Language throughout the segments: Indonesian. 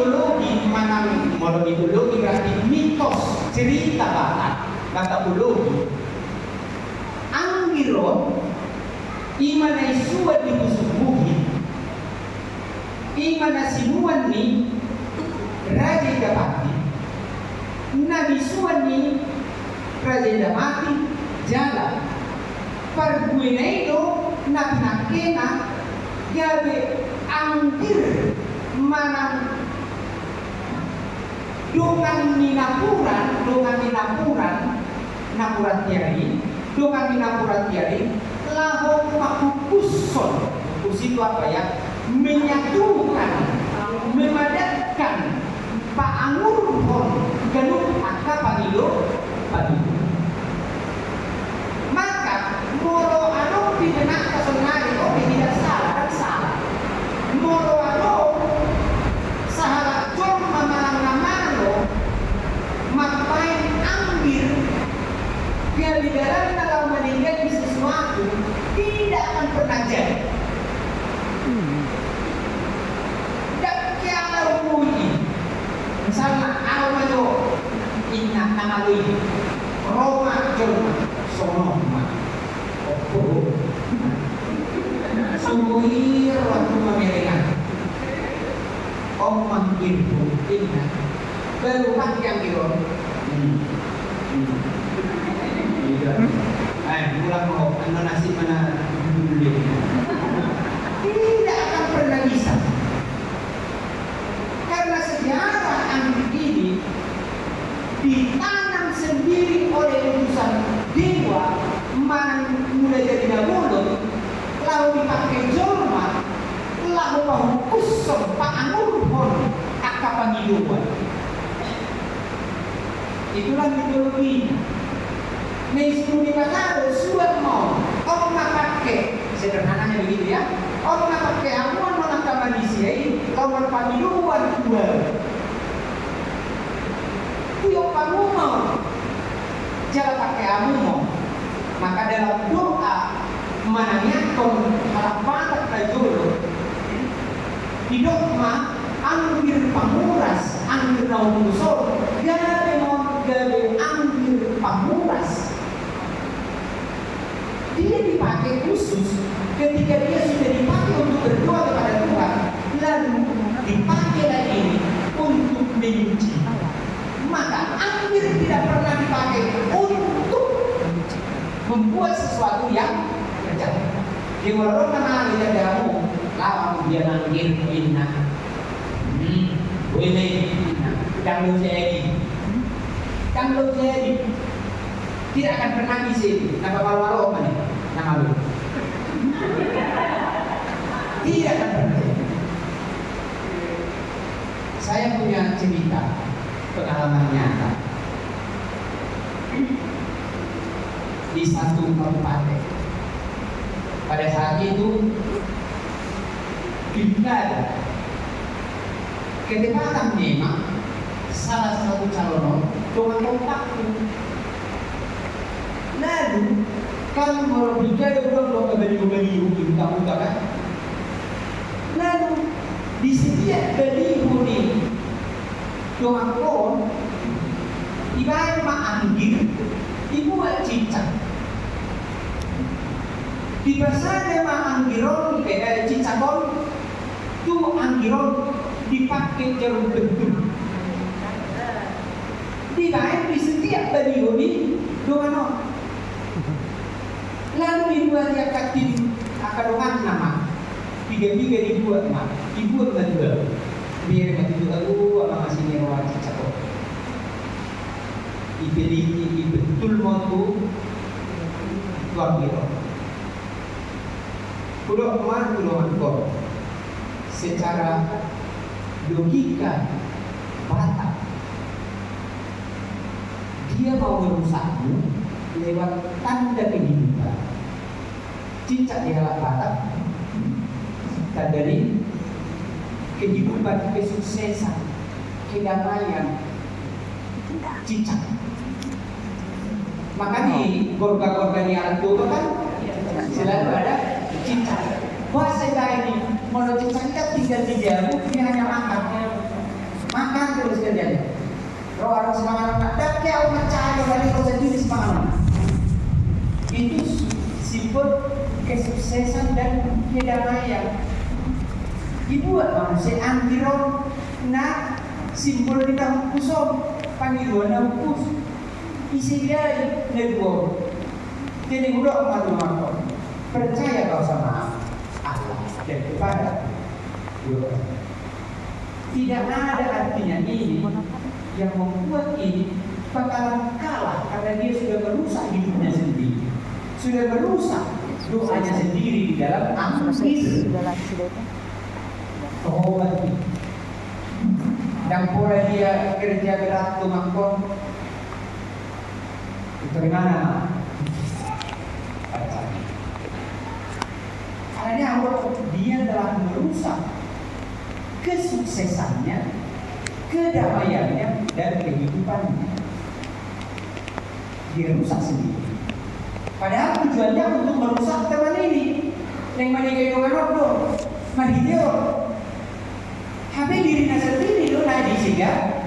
mitologi, mitologi berarti mitos, cerita bata ulogi. Anggiron imana isuat dibusubuhi, imana sinuan ni raja dapati, nabi suan ni raja dapati jalan. Perguinaido nabi nakena gabe anggir manang dongan minapuran tiari lahong makukuson. Kus itu apa ya? Menyatukan, memadatkan paangurhon ganung angka panido. Maka molo ano pidenak kasonari tidak salah dan salah. Molo ano sahala jom mamalang-namalo mapain ambil dia di dalam kalau meninggal sesuatu tidak akan pernah jadi. Tak kira mungkin. Misalnya awalo inna namalui Roma jom sonoma. Oh. Sumuir waktu memilihkan. Om manggil inna. Berumat yang diron. Pulang mau nasi mana dulu. Tidak akan pernah bisa. Karena sejarah angin ini ditanam sendiri oleh utusan dewa, mana mulai dari dahulu, lalu dipakai jorma, lalu pahukus sempat angurhon akapan hidupan. Itulah mitologi. Mesu di Mataro suat mau orang pakai sederhananya begitu ya. Orang pakai hamuan menangkap manusia ini kalau pamiluan dua. Tuyok kamu mau jangan pakai hamuan. Maka dalam doa menanyakan harapan terjolo di dogma anggir pamuras, anggir naung musol, gabe anggir pamuras. Dia dipakai khusus ketika dia sudah dipakai untuk berdoa kepada Tuhan, lalu dipakai lagi untuk menyuci. Maka anggir tidak pernah dipakai untuk membuat sesuatu yang jahat. Di warung mana dia damu, lawan dia anggir inna. Boleh jangan jadi. Tidak akan pernah isi. Nama walau apa nih? Nama lu. Tidak akan pernah. Saya punya cerita pengalaman nyata di satu kabupaten. Pada saat itu pilkada ketepatan memang salah satu calon dengan kompak. Lalu kan mau pilkada udah bagi utang kan. Lalu di setiap baliho ni dengan kon ibarat maanggir dibuat cicak. Di pasar maanggiron cicakon tu anggiron dipakai jarum bentuk. Dibaik di setiap baliho ni dengan lalu dibuat yang katin akarongan nama tiga dibuat mah dibuat berdua biar mati itu apa masih nyewa cicak dipilih betul waktu luar biasa pulau secara logika batak dia mau merusakmu lewat tanda kehidupan. Cicak di alat batak tanda dari kehidupan, kesuksesan, kedamaian. Cicak. Maka di gorga-gorga di alat itu kan selalu ada cicak. Wah saya ini, kalau cicak kita tinggal di jauh, dia hanya makan. sebenarnya. Roh orang semangat nak tak kau percaya dari roh sendiri semangat. Itu simbol kesuksesan dan kedamaian. Dibuat manusia anti roh nak simbol kita kusum panggilan nampus. Isi dia negor. Jadi udah matu-matu. Percaya kau sama Allah dan kepada Tuhan. Tidak ada artinya ini yang membuat ini bakalan kalah karena dia sudah merusak hidupnya sendiri, sudah merusak doanya sendiri di dalam akhir. Oh, dan pola dia kerja berat tuh mangkon itu di mana? Karena dia telah merusak kesuksesannya, kedamaiannya, dan kehidupannya. Dia rusak sendiri. Padahal tujuannya untuk merusak teman ini. Yang menikah dengan orang mari dia. Tapi dirinya sendiri loh, nah disingkat.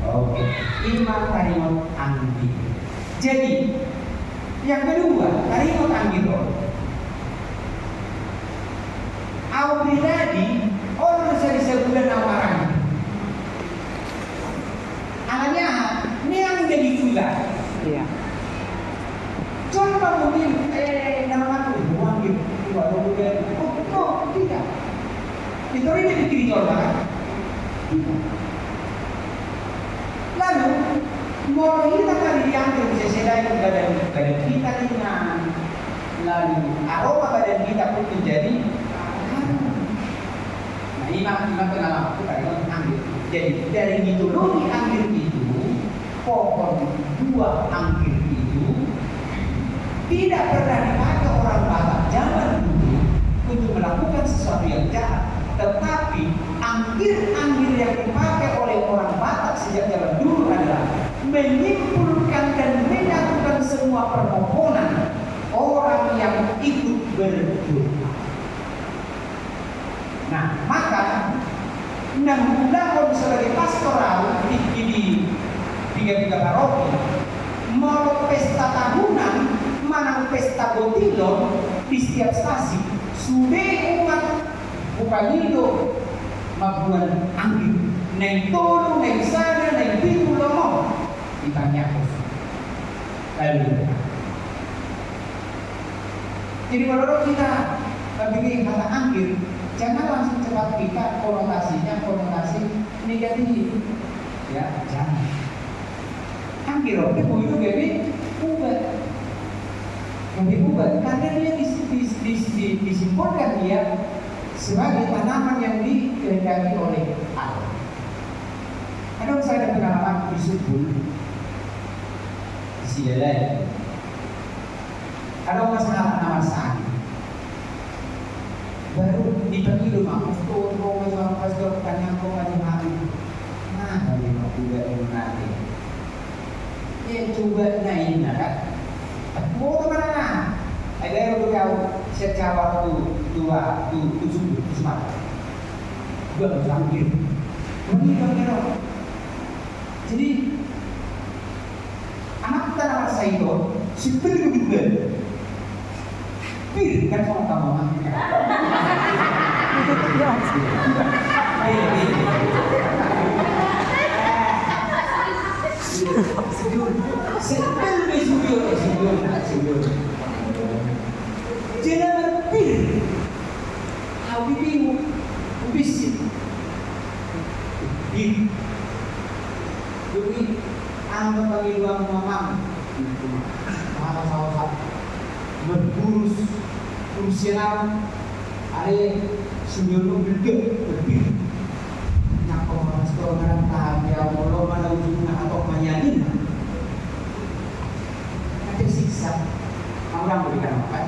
Oke, iman tarimot anggi. Jadi yang kedua, tarimot anggi loh. Aku pribadi, orang bisa disebutkan amaran. Anaknya, ini yang jadi juga. Iya. Coba mungkin, nama aku buang gitu, atau mungkin, oh, tidak. Itu ini bikin coba. Lalu, mau kita kali diambil sesuai badan kita dengan, lalu aroma badan kita pun menjadi. Imam pengalaman itu tadi anggur. Jadi dari mitologi anggur itu, pohon buah anggur itu tidak pernah dipakai orang Batak zaman dulu untuk melakukan sesuatu yang jahat. Tetapi anggur yang dipakai oleh orang Batak sejak zaman dulu adalah menyimpulkan dan menyatukan semua permohonan orang yang ikut berdoa. Nah, maka Nanggulangon sebagai pastoral di tiga paroki mau pesta tahunan, manang pesta botilon di setiap stasi sudah umat bukanilo mabuan angin neng tolu, neng sana, neng pintu lomo ditanya lalu. Jadi kalau kita bikin kata angin, jangan langsung cepat kita konotasi negatif, ya jangan. Angkir oke itu jadi ubat, karena dia disimbolkan dia sebagai tanaman yang dikehendaki oleh Allah. Ada saya ada pengalaman di Subul, di Sidalai. Ada masalah nama sakit. Baru dipanggil rumah pastor, rumah pastor tanya kau macam mana? Nah, kami mau juga yang nanti. Ya coba naik nak. Mau kemana? Ada yang berkau secara dua semata. Dua bersambil. Bagi. Jadi anak kita nama Saido, seperti juga. Pir kan sama kamu mah. Jangan pir. Habibi ubisi. Di. Jadi anggap bagi luang mamam. Sama-sama berburus fungsional ada sumber gede lebih nak orang sekolah tahu ya Allah mana ujungnya atau manyain ada siksa orang berikan makan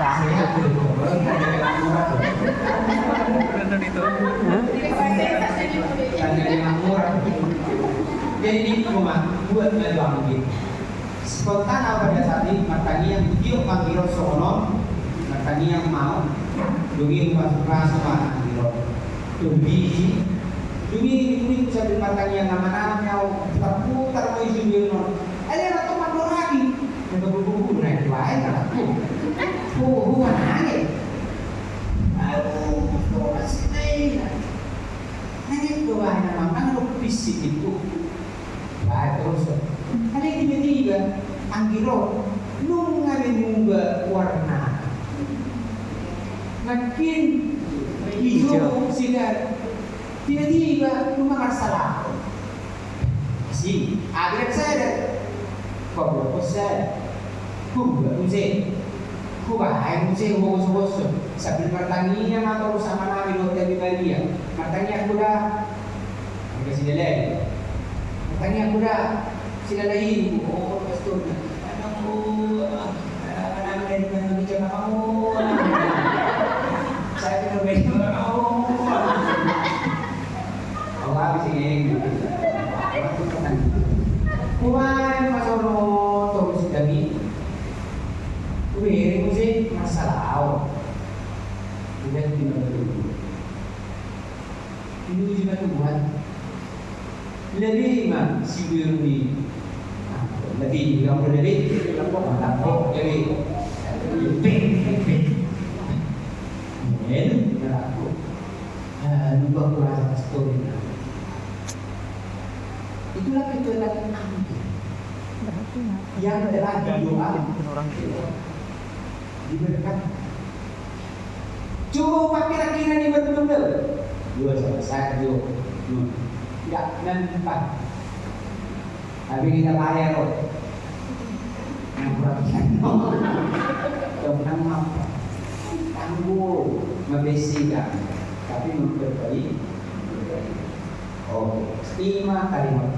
saya berdoa ada murah ada yang murah jadi cuma buat meluang gitu. Spontan pada saat ini matanya yang tiup panggil sonon, matanya yang mau, dongeng masuk sama panggil. berbiji. Dumi sambil matanya nama-namanya, putar-putar mau isi bilang. Ada teman lo lagi, yang berbuku naik lain kan? Mana? Aduh, kau masih naik. Nanti kau hanya makan lo fisik itu. Baik terus. Ada tiba-tiba anggiro, lu ngubah warna. Makin hijau sinar. Tiba-tiba lu makan salah. Si, agak saya Kau saya, kau bahaya musik, bos. Sambil pertanian atau sama nabi lo dari Bali. Pertanian kuda, mereka sini lagi. Pertanian kuda, sini lagi. Oh, pastor, anak dari mana bicara kamu? Saya kenal bicara kamu. Oh, habis ini. Kumain masono terus dami. Kuwi musik masalah. Udah tinggal dulu. Ini juga Tuhan. Lebih mah si Birni. Lebih, kamu lebih. Lapor lebih. Ini aku. Lupa kurang story. Itulah kebenaran yang adalah doa diberkat. Coba kira-kira ini betul-betul. Dua selesai, dua. Tidak nampak. Tapi kita bayar loh. Yang kurang mampu. Tangguh, membesikan, tapi memperbaiki. Oke, 5 kalimat